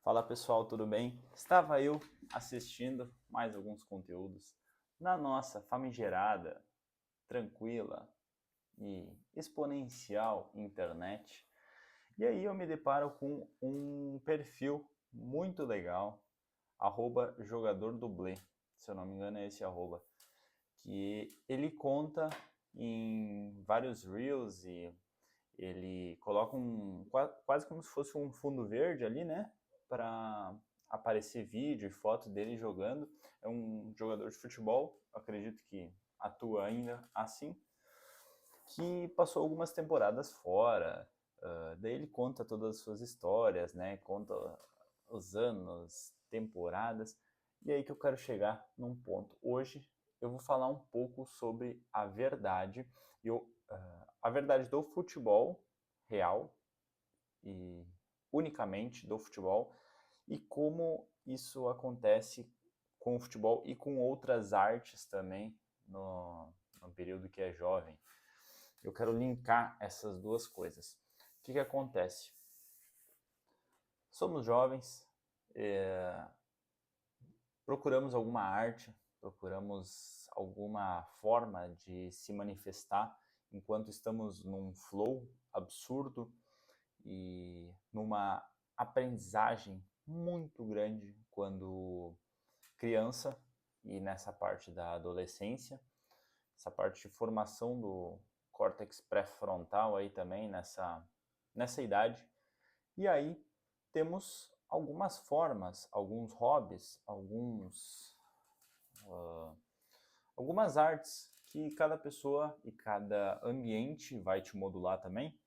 Fala pessoal, tudo bem? Estava eu assistindo mais alguns conteúdos na nossa famigerada, tranquila e exponencial internet. E aí eu me deparo com um perfil muito legal, @jogadordublê, se eu não me engano é esse arroba, que ele conta em vários reels e ele coloca quase como se fosse um fundo verde ali, né? Para aparecer vídeo e foto dele jogando. É um jogador de futebol, acredito que atua ainda assim, que passou algumas temporadas fora. Daí ele conta todas as suas histórias, né? Conta os anos, temporadas. E aí que eu quero chegar num ponto. Hoje eu vou falar um pouco sobre a verdade, a verdade do futebol real e unicamente do futebol e como isso acontece com o futebol e com outras artes também no período que é jovem. Eu quero linkar essas duas coisas. O que acontece? Somos jovens, procuramos alguma arte, procuramos alguma forma de se manifestar enquanto estamos num flow absurdo e numa aprendizagem muito grande quando criança e nessa parte da adolescência, essa parte de formação do córtex pré-frontal aí também nessa idade. E aí temos algumas formas, alguns hobbies, algumas artes que cada pessoa e cada ambiente vai te modular também,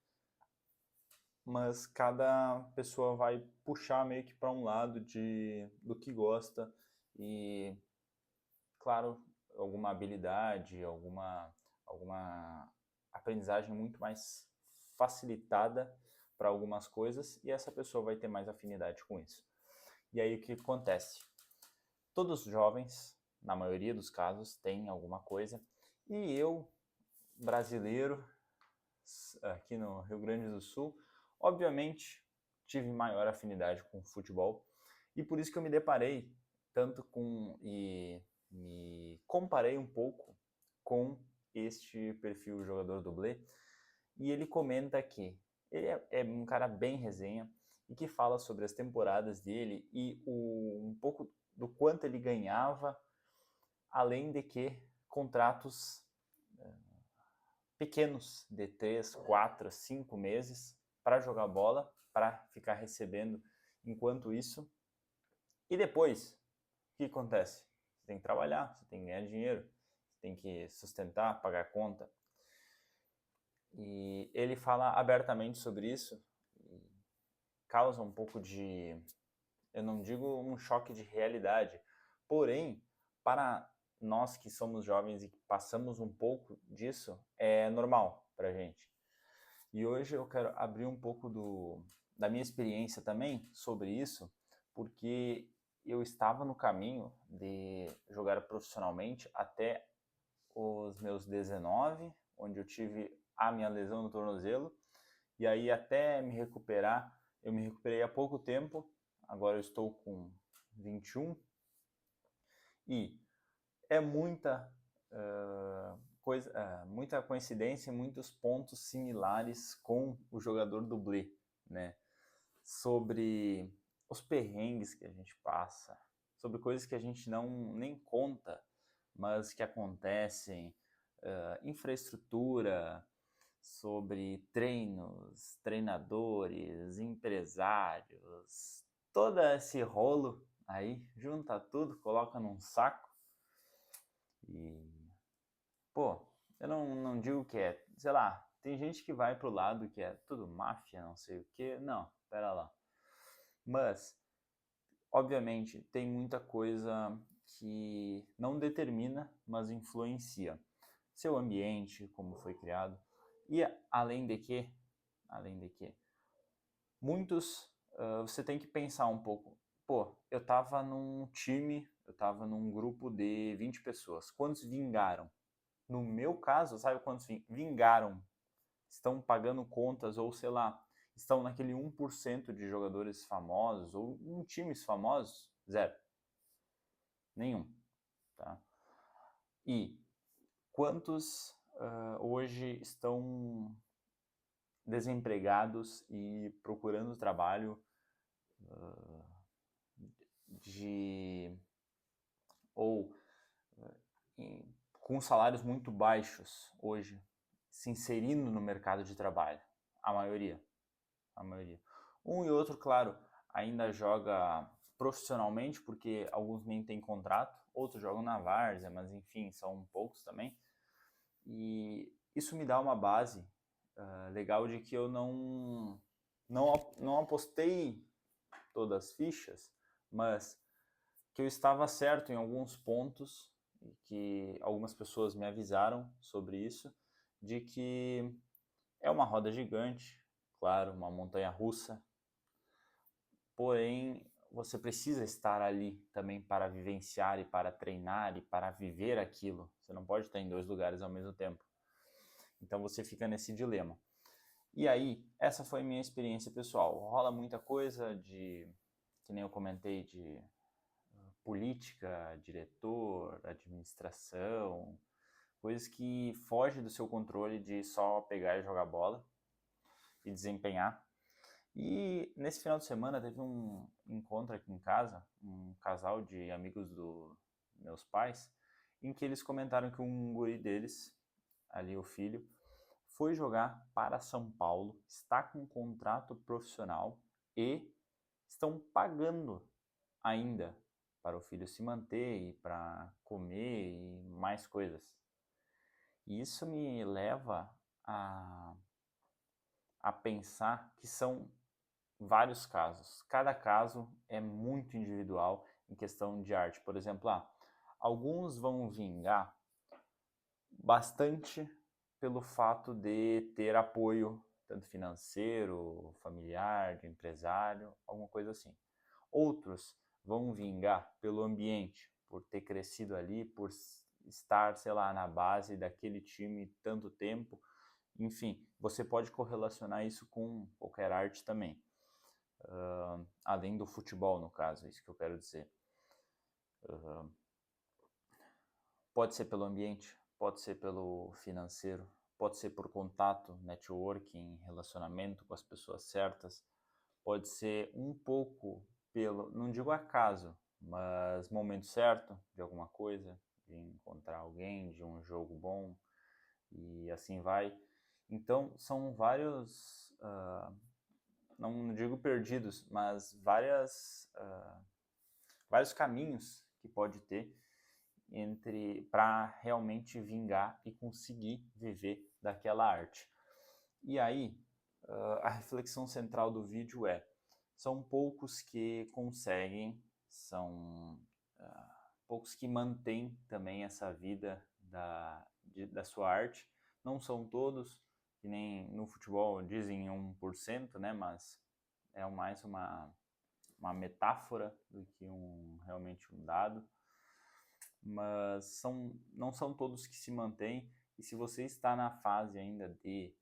mas cada pessoa vai puxar meio que para um lado do que gosta e, claro, alguma habilidade, alguma aprendizagem muito mais facilitada para algumas coisas e essa pessoa vai ter mais afinidade com isso. E aí o que acontece? Todos os jovens, na maioria dos casos, têm alguma coisa e eu, brasileiro, aqui no Rio Grande do Sul, obviamente tive maior afinidade com futebol e por isso que eu me deparei tanto com e me comparei um pouco com este perfil jogador dublê e ele comenta que ele é um cara bem resenha e que fala sobre as temporadas dele e um pouco do quanto ele ganhava, além de que contratos pequenos de 3, 4, 5 meses para jogar bola, para ficar recebendo enquanto isso. E depois, o que acontece? Você tem que trabalhar, você tem que ganhar dinheiro, você tem que sustentar, pagar conta. E ele fala abertamente sobre isso, e causa um pouco de, eu não digo um choque de realidade, porém, para nós que somos jovens e que passamos um pouco disso, é normal para a gente. E hoje eu quero abrir um pouco da minha experiência também sobre isso, porque eu estava no caminho de jogar profissionalmente até os meus 19, onde eu tive a minha lesão no tornozelo, e aí até me recuperar, eu me recuperei há pouco tempo, agora eu estou com 21, e é muita coincidência e muitos pontos similares com o jogador dublê, né? Sobre os perrengues que a gente passa, sobre coisas que a gente não nem conta, mas que acontecem, infraestrutura, sobre treinos, treinadores, empresários, todo esse rolo aí, junta tudo, coloca num saco e, pô, eu não digo que é, sei lá, tem gente que vai pro lado que é tudo máfia, não sei o que, não, pera lá. Mas, obviamente, tem muita coisa que não determina, mas influencia. Seu ambiente, como foi criado. E além de que, muitos, você tem que pensar um pouco. Pô, eu tava num time, eu tava num grupo de 20 pessoas. Quantos vingaram? No meu caso, sabe quantos vingaram? Estão pagando contas ou sei lá, estão naquele 1% de jogadores famosos ou em times famosos? Zero. Nenhum. Tá? E quantos hoje estão desempregados e procurando trabalho ou com salários muito baixos hoje, se inserindo no mercado de trabalho? A maioria. Um e outro, claro, ainda joga profissionalmente, porque alguns nem têm contrato, outros jogam na várzea, mas enfim, são poucos também. E isso me dá uma base legal de que eu não apostei todas as fichas, mas que eu estava certo em alguns pontos, e que algumas pessoas me avisaram sobre isso, de que é uma roda gigante, claro, uma montanha russa, porém você precisa estar ali também para vivenciar e para treinar e para viver aquilo. Você não pode estar em dois lugares ao mesmo tempo. Então você fica nesse dilema. E aí, essa foi a minha experiência pessoal. Rola muita coisa de, que nem eu comentei, de política, diretor, administração, coisas que fogem do seu controle de só pegar e jogar bola e desempenhar. E nesse final de semana teve um encontro aqui em casa, um casal de amigos dos meus pais, em que eles comentaram que um guri deles, ali o filho, foi jogar para São Paulo, está com um contrato profissional e estão pagando ainda para o filho se manter e para comer e mais coisas. E isso me leva a pensar que são vários casos. Cada caso é muito individual em questão de arte. Por exemplo, alguns vão vingar bastante pelo fato de ter apoio, tanto financeiro, familiar, de empresário, alguma coisa assim. Outros vão vingar pelo ambiente, por ter crescido ali, por estar, sei lá, na base daquele time tanto tempo. Enfim, você pode correlacionar isso com qualquer arte também. Além do futebol, no caso, é isso que eu quero dizer. Pode ser pelo ambiente, pode ser pelo financeiro, pode ser por contato, networking, relacionamento com as pessoas certas, pode ser um pouco pelo, não digo acaso, mas momento certo de alguma coisa, de encontrar alguém, de um jogo bom, e assim vai. Então, são vários, não digo perdidos, mas vários caminhos que pode ter para realmente vingar e conseguir viver daquela arte. E aí, a reflexão central do vídeo são poucos que conseguem, são poucos que mantêm também essa vida da sua arte. Não são todos, que nem no futebol dizem 1%, né? Mas é mais uma metáfora do que realmente um dado. Mas não são todos que se mantêm, e se você está na fase ainda de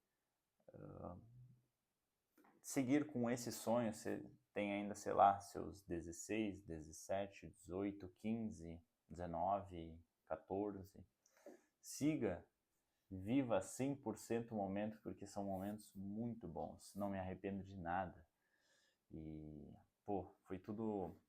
seguir com esse sonho, você tem ainda, sei lá, seus 16, 17, 18, 15, 19, 14, siga, viva 100% o momento, porque são momentos muito bons, não me arrependo de nada. E, foi tudo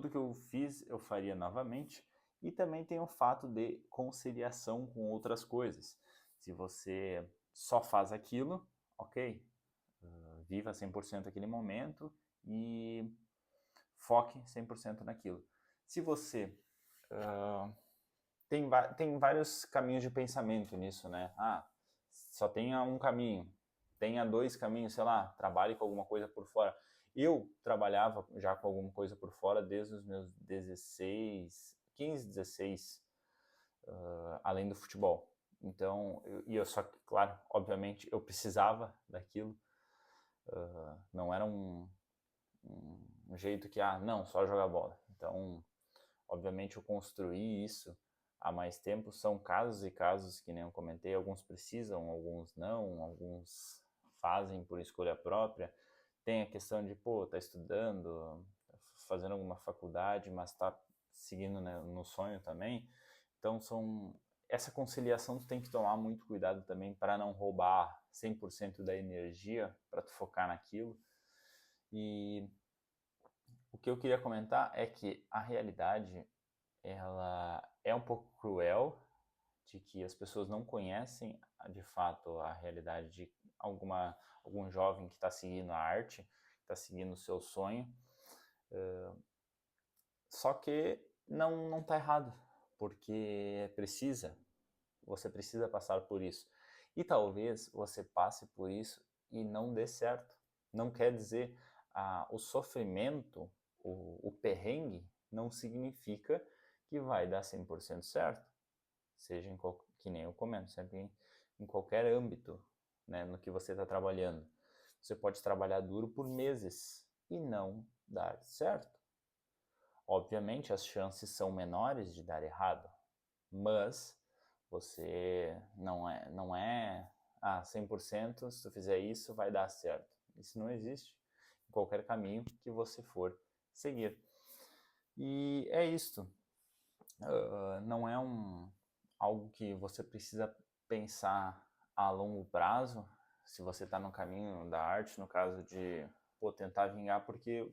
que eu fiz eu faria novamente. E também tem o fato de conciliação com outras coisas. Se você só faz aquilo, ok, viva 100% aquele momento e foque 100% naquilo. Se você tem vários caminhos de pensamento nisso, né? Só tenha um caminho, tenha dois caminhos, sei lá, trabalhe com alguma coisa por fora. Eu trabalhava já com alguma coisa por fora desde os meus 16, 15, 16, além do futebol. Então, eu só que, claro, obviamente, eu precisava daquilo. Não era um jeito que, não, só jogar bola. Então, obviamente, eu construí isso há mais tempo. São casos e casos que nem eu comentei. Alguns precisam, alguns não, alguns fazem por escolha própria. Tem a questão de, pô, tá estudando, fazendo alguma faculdade, mas tá seguindo, né, no sonho também. Então, essa conciliação tu tem que tomar muito cuidado também para não roubar 100% da energia para tu focar naquilo. E o que eu queria comentar é que a realidade, ela é um pouco cruel, de que as pessoas não conhecem de fato a realidade de algum jovem que está seguindo a arte, está seguindo o seu sonho. Só que não está errado, porque você precisa passar por isso. E talvez você passe por isso e não dê certo. Não quer dizer, o sofrimento, o perrengue, não significa que vai dar 100% certo. Seja que nem eu comento, sempre em qualquer âmbito, né, no que você está trabalhando. Você pode trabalhar duro por meses e não dar certo. Obviamente as chances são menores de dar errado, mas você não é 100%, se tu fizer isso vai dar certo. Isso não existe em qualquer caminho que você for seguir. E é isto. Não é algo que você precisa pensar a longo prazo, se você está no caminho da arte, no caso de tentar vingar, porque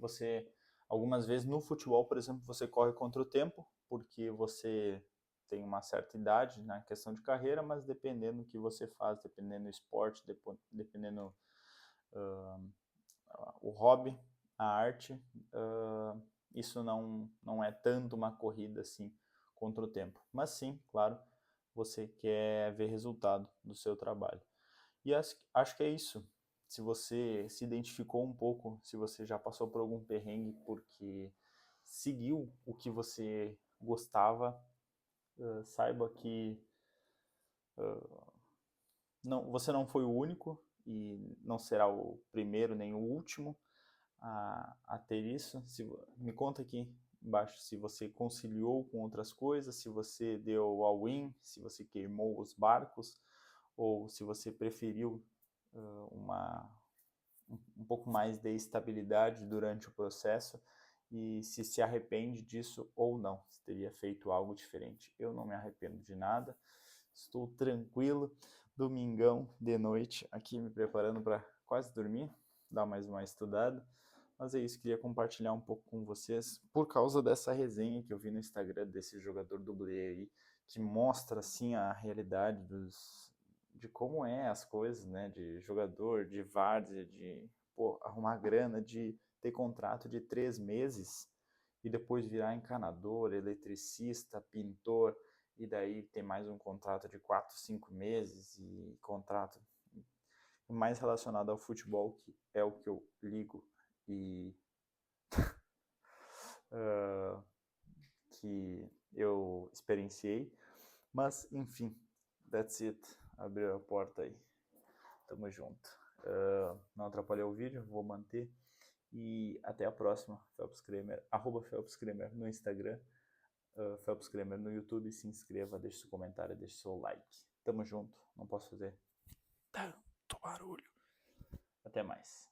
algumas vezes no futebol, por exemplo, você corre contra o tempo, porque você tem uma certa idade na questão de carreira, mas dependendo do que você faz, dependendo do esporte, dependendo o hobby, a arte, isso não é tanto uma corrida assim contra o tempo. Mas sim, claro, você quer ver resultado do seu trabalho. E acho que é isso. Se você se identificou um pouco, se você já passou por algum perrengue porque seguiu o que você gostava, saiba que você não foi o único e não será o primeiro nem o último a ter isso. Me conta aqui embaixo se você conciliou com outras coisas, se você deu all-in, se você queimou os barcos, ou se você preferiu um pouco mais de estabilidade durante o processo e se arrepende disso ou não, se teria feito algo diferente. Eu não me arrependo de nada, estou tranquilo, domingão de noite, aqui me preparando para quase dormir, dar mais uma estudada. Mas é isso, queria compartilhar um pouco com vocês por causa dessa resenha que eu vi no Instagram desse jogador dublê aí, que mostra assim a realidade de como é as coisas, né, de jogador, de várzea, de arrumar grana, de ter contrato de 3 meses e depois virar encanador, eletricista, pintor, e daí ter mais um contrato de 4, 5 meses e contrato mais relacionado ao futebol, que é o que eu ligo e que eu experienciei. Mas, enfim, that's it. Abriu a porta aí. Tamo junto. Não atrapalhei o vídeo, vou manter. E até a próxima, Phelps Kramer, @PhelpsKramer no Instagram, Phelps Kramer no YouTube. Se inscreva, deixe seu comentário, deixe seu like. Tamo junto, não posso fazer tanto barulho. Até mais.